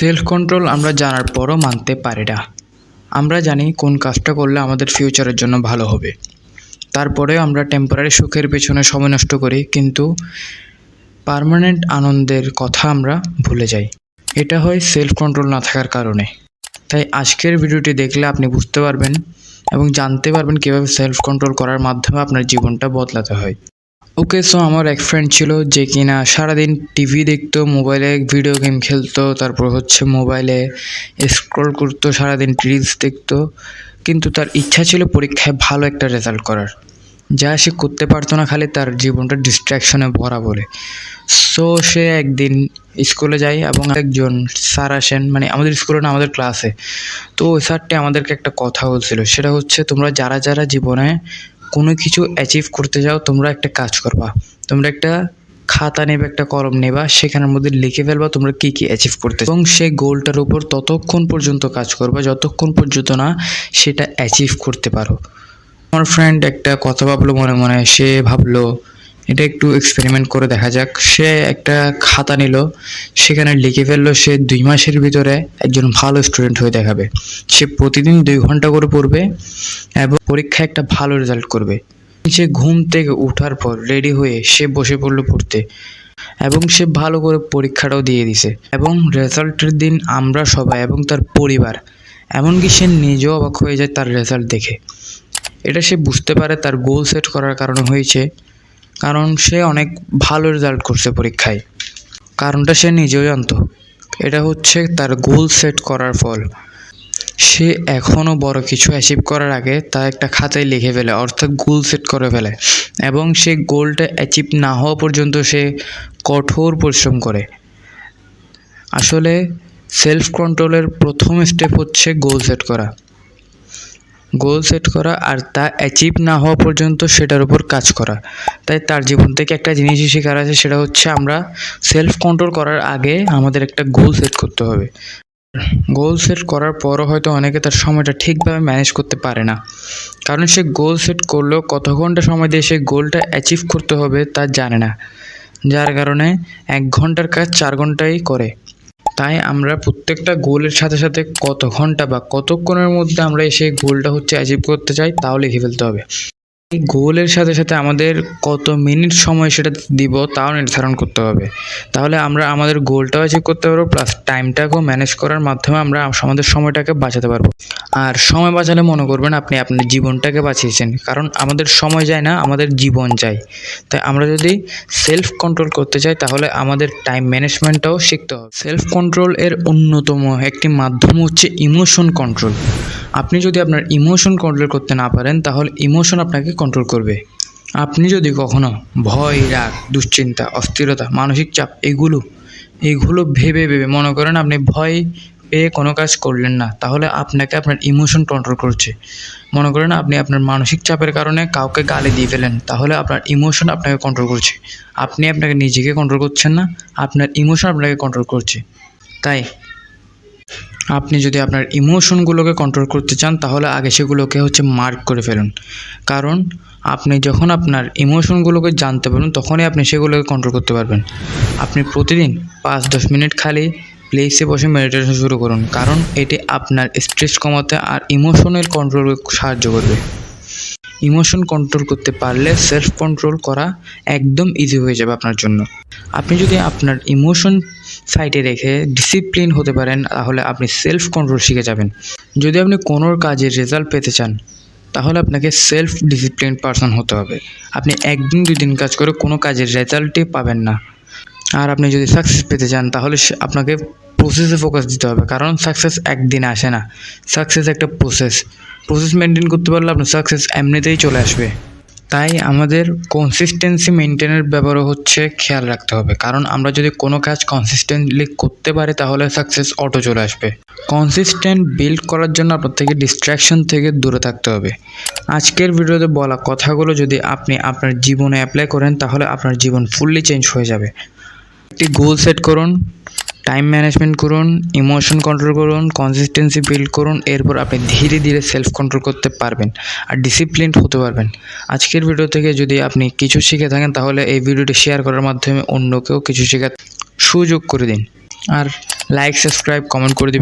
Self control আমরা জানার পরও মানতে পারি না। আমরা জানি কোন কাজটা করলে আমাদের ফিউচারের জন্য ভালো হবে, তারপরেও আমরা টেম্পোরারি সুখের পেছনে সময় নষ্ট করি, কিন্তু পার্মানেন্ট আনন্দের কথা আমরা ভুলে যাই। এটা হয় সেলফ কন্ট্রোল না থাকার কারণে। তাই আজকের ভিডিওটি দেখলে আপনি বুঝতে পারবেন এবং জানতে পারবেন কীভাবে সেলফ কন্ট্রোল করার মাধ্যমে আপনার জীবনটা বদলাতে হয়। ওকে, সো আমার এক ফ্রেন্ড ছিল যে কিনা সারাদিন টিভি দেখতো, মোবাইলে ভিডিও গেম খেলতো, তারপর মোবাইলে স্ক্রল করতো, সারাদিন রিলস দেখতো, কিন্তু তার ইচ্ছা ছিল পরীক্ষায় ভালো একটা রেজাল্ট করার, যা সে করতে পারতো না, খালি তার জীবনটা ডিস্ট্র্যাকশনে ভরা বলে। সো সে একদিন স্কুলে যায় এবং একজন স্যার আসেন, মানে আমাদের স্কুলে না, আমাদের ক্লাসে। তো ওই স্যারটি আমাদেরকে একটা কথা বলছিল, সেটা হচ্ছে তোমরা যারা যারা জীবনে কোনো কিছু অ্যাচিভ করতে যাও, তোমরা একটা কাজ করবা, তোমরা একটা খাতা নেবে, একটা কলম নেবা, সেখানের মধ্যে লিখে ফেলবা তোমরা কী কী অ্যাচিভ করতে, এবং সেই গোলটার উপর ততক্ষণ পর্যন্ত কাজ করবা যতক্ষণ পর্যন্ত না সেটা অ্যাচিভ করতে পারো। আমার ফ্রেন্ড একটা কথা ভাবলো মনে মনে, সে ভাবলো এটা একটু এক্সপেরিমেন্ট করে দেখা যাক। সে একটা খাতা নিল, সেখানে লিখে ফেললো সে 2 মাসের ভিতরে একজন ভালো স্টুডেন্ট হয়ে দেখাবে। সে প্রতিদিন 2 ঘন্টা করে পড়বে এবং পরীক্ষায় একটা ভালো রেজাল্ট করবে। সে ঘুম থেকে ওঠার পর রেডি হয়ে সে বসে পড়লো পড়তে, এবং সে ভালো করে পরীক্ষাটাও দিয়ে দিছে। এবং রেজাল্টের দিন আমরা সবাই এবং তার পরিবার, এমনকি সে নিজেও অবাক হয়ে যায় তার রেজাল্ট দেখে। এটা সে বুঝতে পারে তার গোল সেট করার কারণে হয়েছে, কারণ সে অনেক ভালো রেজাল্ট করছে পরীক্ষায়। কারণটা সে নিজেও জানতো, এটা হচ্ছে তার গোল সেট করার ফল। সে এখনও বড় কিছু অ্যাচিভ করার আগে তা একটা খাতায় লিখে ফেলে, অর্থাৎ গোল সেট করে ফেলে, এবং সে গোলটা অ্যাচিভ না হওয়া পর্যন্ত সে কঠোর পরিশ্রম করে। আসলে সেলফ কন্ট্রোলের প্রথম স্টেপ হচ্ছে গোল সেট করা আর তা অ্যাচিভ না হওয়া পর্যন্ত সেটার উপর কাজ করা। তাই তার জীবন থেকে একটা জিনিসই শেখার আছে, সেটা হচ্ছে আমরা সেলফ কন্ট্রোল করার আগে আমাদের একটা গোল সেট করতে হবে। গোল সেট করার পরও হয়তো অনেকে তার সময়টা ঠিকভাবে ম্যানেজ করতে পারে না, কারণ সে গোল সেট করলেও কত ঘন্টা সময় দিয়ে সে গোলটা অ্যাচিভ করতে হবে তা জানে না, যার কারণে 1 ঘন্টার কাজ 4 ঘন্টাই করে। তাই আমরা প্রত্যেকটা গোলের সাথে সাথে কত ঘন্টা বা কতক্ষণের মধ্যে আমরা সেই গোলটা অ্যাচিভ করতে চাই তাও লিখে ফেলতে হবে। এই গোলের সাথে সাথে আমাদের কত মিনিট সময় সেটা দিব তাও নির্ধারণ করতে হবে। তাহলে আমরা আমাদের গোলটাও অ্যাচিভ করতে পারবো, প্লাস টাইমটাকেও ম্যানেজ করার মাধ্যমে আমরা আমাদের সময়টাকে বাঁচাতে পারবো। আর সময় বাঁচালে মনে করবেন আপনি আপনার জীবনটাকে বাঁচিয়েছেন, কারণ আমাদের সময় যায় না, আমাদের জীবন যায়। তাই আমরা যদি সেলফ কন্ট্রোল করতে চাই তাহলে আমাদের টাইম ম্যানেজমেন্টটাও শিখতে হবে। সেলফ কন্ট্রোল এর অন্যতম একটি মাধ্যম হচ্ছে ইমোশন কন্ট্রোল। আপনি যদি আপনার ইমোশন কন্ট্রোল করতে না পারেন তাহলে ইমোশন আপনাকে কন্ট্রোল করবে। আপনি যদি কখনো ভয়, রাগ, দুশ্চিন্তা, অস্থিরতা, মানসিক চাপ এগুলো ভেবে মনে করেন আপনি ভয় পেয়ে কোনো কাজ করলেন না, তাহলে আপনাকে আপনার ইমোশন কন্ট্রোল করছে। মনে করেন আপনি আপনার মানসিক চাপের কারণে কাউকে গালি দিয়ে ফেলেন, তাহলে আপনার ইমোশন আপনাকে কন্ট্রোল করছে। আপনি আপনাকে নিজেকে কন্ট্রোল করছেন না, আপনার ইমোশন আপনাকে কন্ট্রোল করছে। তাই আপনি যদি আপনার ইমোশনগুলোকে কন্ট্রোল করতে চান তাহলে আগে সেগুলোকে মার্ক করে ফেলুন, কারণ আপনি যখন আপনার ইমোশনগুলোকে জানতে পারবেন তখনই আপনি সেগুলোকে কন্ট্রোল করতে পারবেন। আপনি প্রতিদিন 5-10 মিনিট খালি প্লেসে বসে মেডিটেশন শুরু করুন, কারণ এটি আপনার স্ট্রেস কমাতে আর ইমোশনাল কন্ট্রোলে সাহায্য করবে। ইমোশন কন্ট্রোল করতে পারলে সেলফ কন্ট্রোল করা একদম ইজি হয়ে যাবে আপনার জন্য। আপনি যদি আপনার ইমোশন সাইডে রেখে ডিসিপ্লিন হতে পারেন তাহলে আপনি সেলফ কন্ট্রোল শিখে যাবেন। যদি আপনি কোনো কাজের রেজাল্ট পেতে চান তাহলে আপনাকে সেলফ ডিসিপ্লিন পারসন হতে হবে। আপনি 1 দিন 2 দিন কাজ করে কোনো কাজের রেজাল্টই পাবেন না। আর আপনি যদি সাকসেস পেতে চান তাহলে আপনাকে প্রসেসে ফোকাস দিতে হবে, কারণ সাকসেস একদিন আসে না, সাকসেস একটা প্রসেস মেনটেন করতে পারলে আপনার সাকসেস এমনিতেই চলে আসবে। তাই আমাদের কনসিস্টেন্সি মেনটেনের ব্যাপারও খেয়াল রাখতে হবে, কারণ আমরা যদি কোনো কাজ কনসিস্টেন্টলি করতে পারি তাহলে সাকসেস অটো চলে আসবে। কনসিস্টেন্ট বিল্ড করার জন্য আপনার থেকে ডিস্ট্র্যাকশন থেকে দূরে থাকতে হবে। আজকের ভিডিওতে বলা কথাগুলো যদি আপনি আপনার জীবনে অ্যাপ্লাই করেন তাহলে আপনার জীবন ফুললি চেঞ্জ হয়ে যাবে। একটি গোল সেট করুন, টাইম ম্যানেজমেন্ট করুন, ইমোশন কন্ট্রোল করুন, কনসিস্টেন্সি বিল্ড করুন, এরপর আপনি ধীরে ধীরে সেলফ কন্ট্রোল করতে পারবেন আর ডিসিপ্লিনড হতে পারবেন। আজকের ভিডিও থেকে যদি আপনি কিছু শিখে থাকেন তাহলে এই ভিডিওটি শেয়ার করার মাধ্যমে অন্যকেও কিছু শেখার সুযোগ করে দিন। আর লাইক সাবস্ক্রাইব কমেন্ট করে দিবেন।